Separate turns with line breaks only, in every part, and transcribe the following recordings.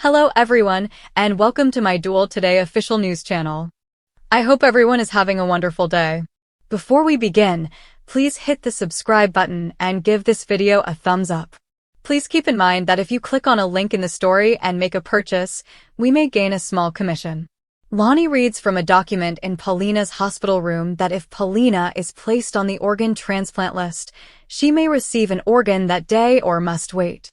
Hello everyone, and welcome to my Duel Today official news channel. I hope everyone is having a wonderful day. Before we begin, please hit the subscribe button and give this video a thumbs up. Please keep in mind that if you click on a link in the story and make a purchase, we may gain a small commission. Lonnie reads from a document in Paulina's hospital room that if Paulina is placed on the organ transplant list, she may receive an organ that day or must wait.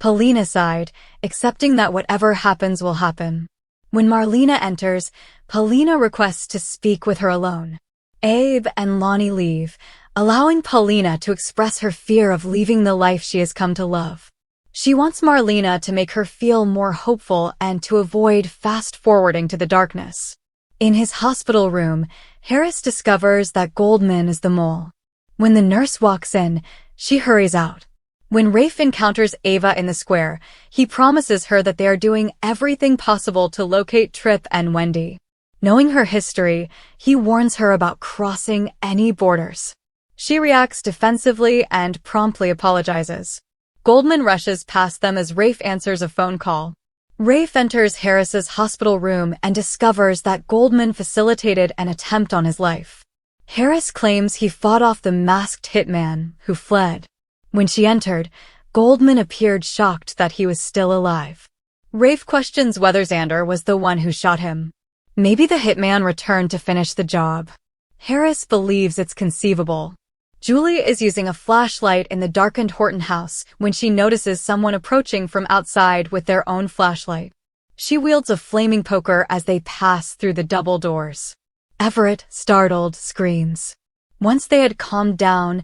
Paulina sighed, accepting that whatever happens will happen. When Marlena enters, Paulina requests to speak with her alone. Abe and Lonnie leave, allowing Paulina to express her fear of leaving the life she has come to love. She wants Marlena to make her feel more hopeful and to avoid fast-forwarding to the darkness. In his hospital room, Harris discovers that Goldman is the mole. When the nurse walks in, she hurries out. When Rafe encounters Ava in the square, he promises her that they are doing everything possible to locate Tripp and Wendy. Knowing her history, he warns her about crossing any borders. She reacts defensively and promptly apologizes. Goldman rushes past them as Rafe answers a phone call. Rafe enters Harris's hospital room and discovers that Goldman facilitated an attempt on his life. Harris claims he fought off the masked hitman, who fled. When she entered, Goldman appeared shocked that he was still alive. Rafe questions whether Xander was the one who shot him. Maybe the hitman returned to finish the job. Harris believes it's conceivable. Julie is using a flashlight in the darkened Horton house when she notices someone approaching from outside with their own flashlight. She wields a flaming poker as they pass through the double doors. Everett, startled, screams. Once they had calmed down,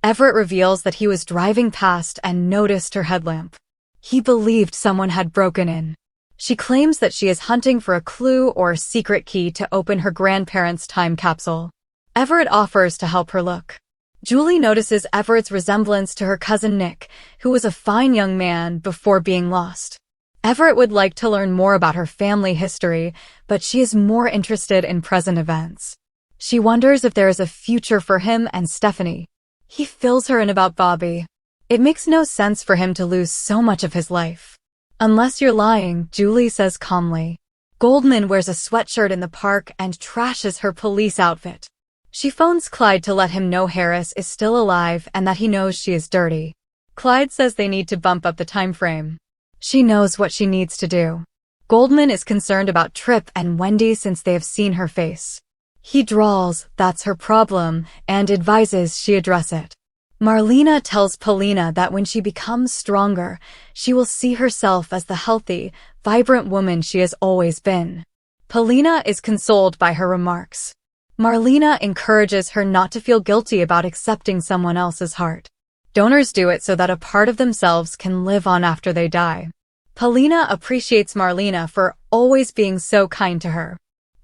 Everett reveals that he was driving past and noticed her headlamp. He believed someone had broken in. She claims that she is hunting for a clue or a secret key to open her grandparents' time capsule. Everett offers to help her look. Julie notices Everett's resemblance to her cousin Nick, who was a fine young man before being lost. Everett would like to learn more about her family history, but she is more interested in present events. She wonders if there is a future for him and Stephanie. He fills her in about Bobby. It makes no sense for him to lose so much of his life. Unless you're lying, Julie says calmly. Goldman wears a sweatshirt in the park and trashes her police outfit. She phones Clyde to let him know Harris is still alive and that he knows she is dirty. Clyde says they need to bump up the time frame. She knows what she needs to do. Goldman is concerned about Tripp and Wendy since they have seen her face. He drawls, that's her problem, and advises she address it. Marlena tells Paulina that when she becomes stronger, she will see herself as the healthy, vibrant woman she has always been. Paulina is consoled by her remarks. Marlena encourages her not to feel guilty about accepting someone else's heart. Donors do it so that a part of themselves can live on after they die. Paulina appreciates Marlena for always being so kind to her.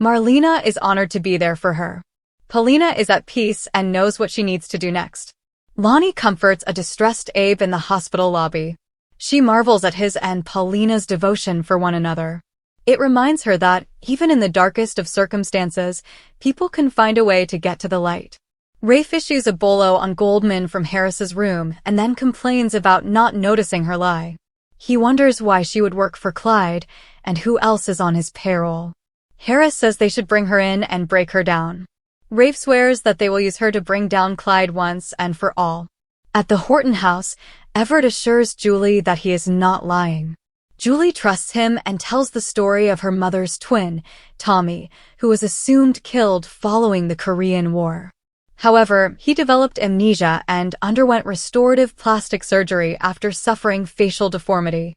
Marlena is honored to be there for her. Paulina is at peace and knows what she needs to do next. Lonnie comforts a distressed Abe in the hospital lobby. She marvels at his and Paulina's devotion for one another. It reminds her that, even in the darkest of circumstances, people can find a way to get to the light. Rafe issues a bolo on Goldman from Harris's room and then complains about not noticing her lie. He wonders why she would work for Clyde and who else is on his payroll. Harris says they should bring her in and break her down. Rafe swears that they will use her to bring down Clyde once and for all. At the Horton house, Everett assures Julie that he is not lying. Julie trusts him and tells the story of her mother's twin, Tommy, who was assumed killed following the Korean War. However, he developed amnesia and underwent restorative plastic surgery after suffering facial deformity.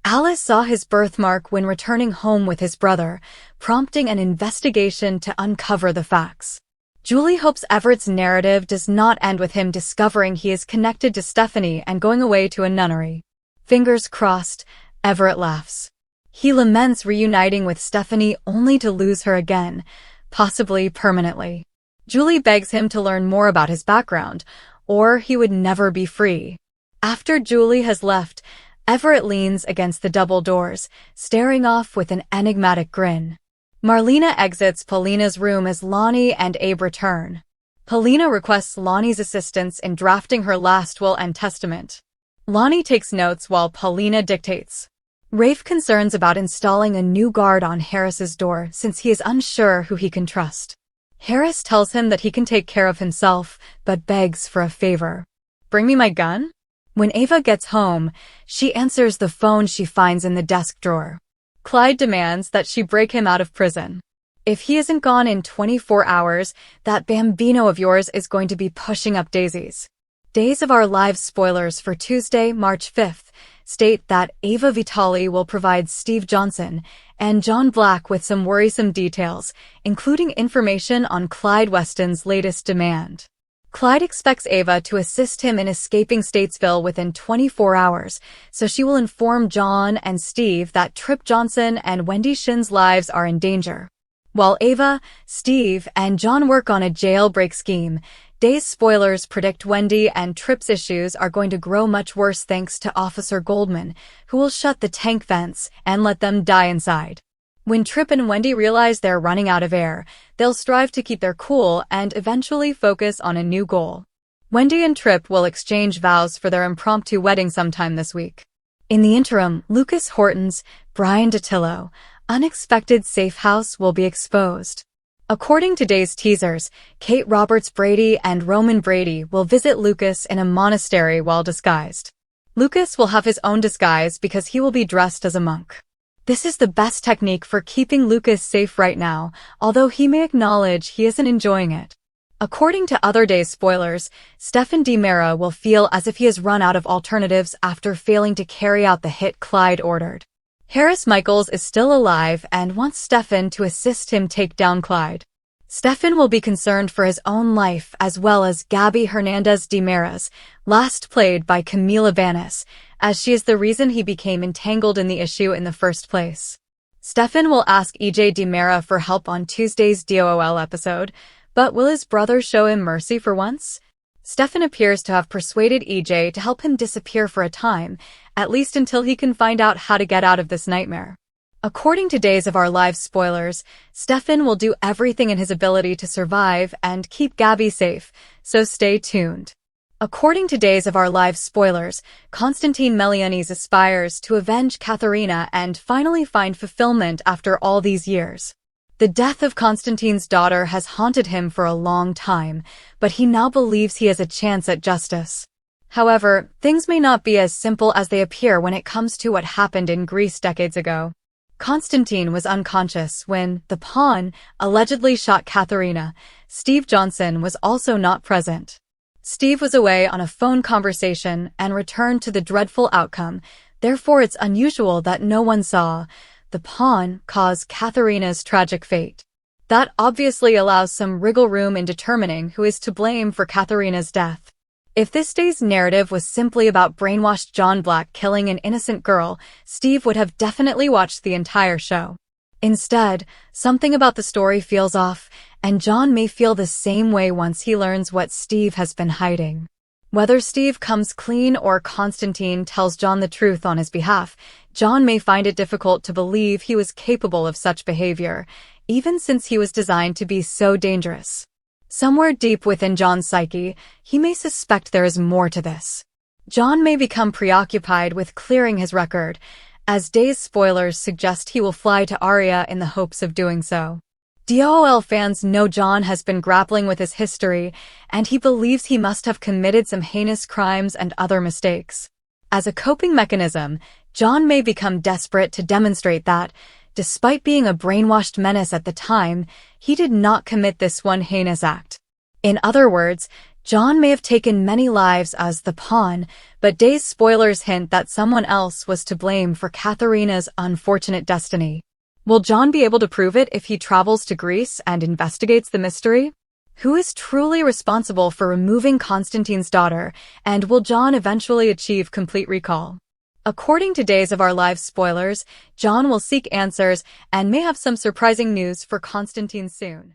Alice saw his birthmark when returning home with his brother, prompting an investigation to uncover the facts. Julie hopes Everett's narrative does not end with him discovering he is connected to Stephanie and going away to a nunnery. Fingers crossed, Everett laughs. He laments reuniting with Stephanie only to lose her again, possibly permanently. Julie begs him to learn more about his background, or he would never be free. After Julie has left, Everett leans against the double doors, staring off with an enigmatic grin. Marlena exits Paulina's room as Lonnie and Abe return. Paulina requests Lonnie's assistance in drafting her last will and testament. Lonnie takes notes while Paulina dictates. Rafe concerns about installing a new guard on Harris's door since he is unsure who he can trust. Harris tells him that he can take care of himself, but begs for a favor. Bring me my gun? When Ava gets home, she answers the phone she finds in the desk drawer. Clyde demands that she break him out of prison. If he isn't gone in 24 hours, that bambino of yours is going to be pushing up daisies. Days of Our Lives spoilers for Tuesday, March 5th, state that Ava Vitale will provide Steve Johnson and John Black with some worrisome details, including information on Clyde Weston's latest demand. Clyde expects Ava to assist him in escaping Statesville within 24 hours, so she will inform John and Steve that Trip Johnson and Wendy Shin's lives are in danger. While Ava, Steve, and John work on a jailbreak scheme, Day's spoilers predict Wendy and Trip's issues are going to grow much worse thanks to Officer Goldman, who will shut the tank vents and let them die inside. When Trip and Wendy realize they're running out of air, they'll strive to keep their cool and eventually focus on a new goal. Wendy and Trip will exchange vows for their impromptu wedding sometime this week. In the interim, Lucas Horton's Brian DeTillo unexpected safe house will be exposed. According to Day's teasers, Kate Roberts Brady and Roman Brady will visit Lucas in a monastery while disguised. Lucas will have his own disguise because he will be dressed as a monk. This is the best technique for keeping Lucas safe right now, although he may acknowledge he isn't enjoying it. According to other Day's spoilers, Stephen DiMera will feel as if he has run out of alternatives after failing to carry out the hit Clyde ordered. Harris Michaels is still alive and wants Stephen to assist him take down Clyde. Stephen will be concerned for his own life as well as Gabby Hernandez DiMera's, last played by Camila Vanis, as she is the reason he became entangled in the issue in the first place. Stephen will ask EJ DiMera for help on Tuesday's DOOL episode, but will his brother show him mercy for once? Stephen appears to have persuaded EJ to help him disappear for a time, at least until he can find out how to get out of this nightmare. According to Days of Our Lives spoilers, Stephen will do everything in his ability to survive and keep Gabby safe, so stay tuned. According to Days of Our Lives spoilers, Constantine Melianis aspires to avenge Katharina and finally find fulfillment after all these years. The death of Constantine's daughter has haunted him for a long time, but he now believes he has a chance at justice. However, things may not be as simple as they appear when it comes to what happened in Greece decades ago. Constantine was unconscious when the pawn allegedly shot Katharina. Steve Johnson was also not present. Steve was away on a phone conversation and returned to the dreadful outcome, therefore it's unusual that no one saw the pawn cause Katharina's tragic fate. That obviously allows some wriggle room in determining who is to blame for Katharina's death. If this day's narrative was simply about brainwashed John Black killing an innocent girl, Steve would have definitely watched the entire show. Instead, something about the story feels off, and John may feel the same way once he learns what Steve has been hiding. Whether Steve comes clean or Constantine tells John the truth on his behalf, John may find it difficult to believe he was capable of such behavior, even since he was designed to be so dangerous. Somewhere deep within John's psyche, he may suspect there is more to this. John may become preoccupied with clearing his record, as Days spoilers suggest he will fly to Aria in the hopes of doing so. DOL fans know John has been grappling with his history, and he believes he must have committed some heinous crimes and other mistakes. As a coping mechanism, John may become desperate to demonstrate that, despite being a brainwashed menace at the time, he did not commit this one heinous act. In other words, John may have taken many lives as the pawn, but Days spoilers hint that someone else was to blame for Katharina's unfortunate destiny. Will John be able to prove it if he travels to Greece and investigates the mystery? Who is truly responsible for removing Constantine's daughter, and will John eventually achieve complete recall? According to Days of Our Lives spoilers, John will seek answers and may have some surprising news for Constantine soon.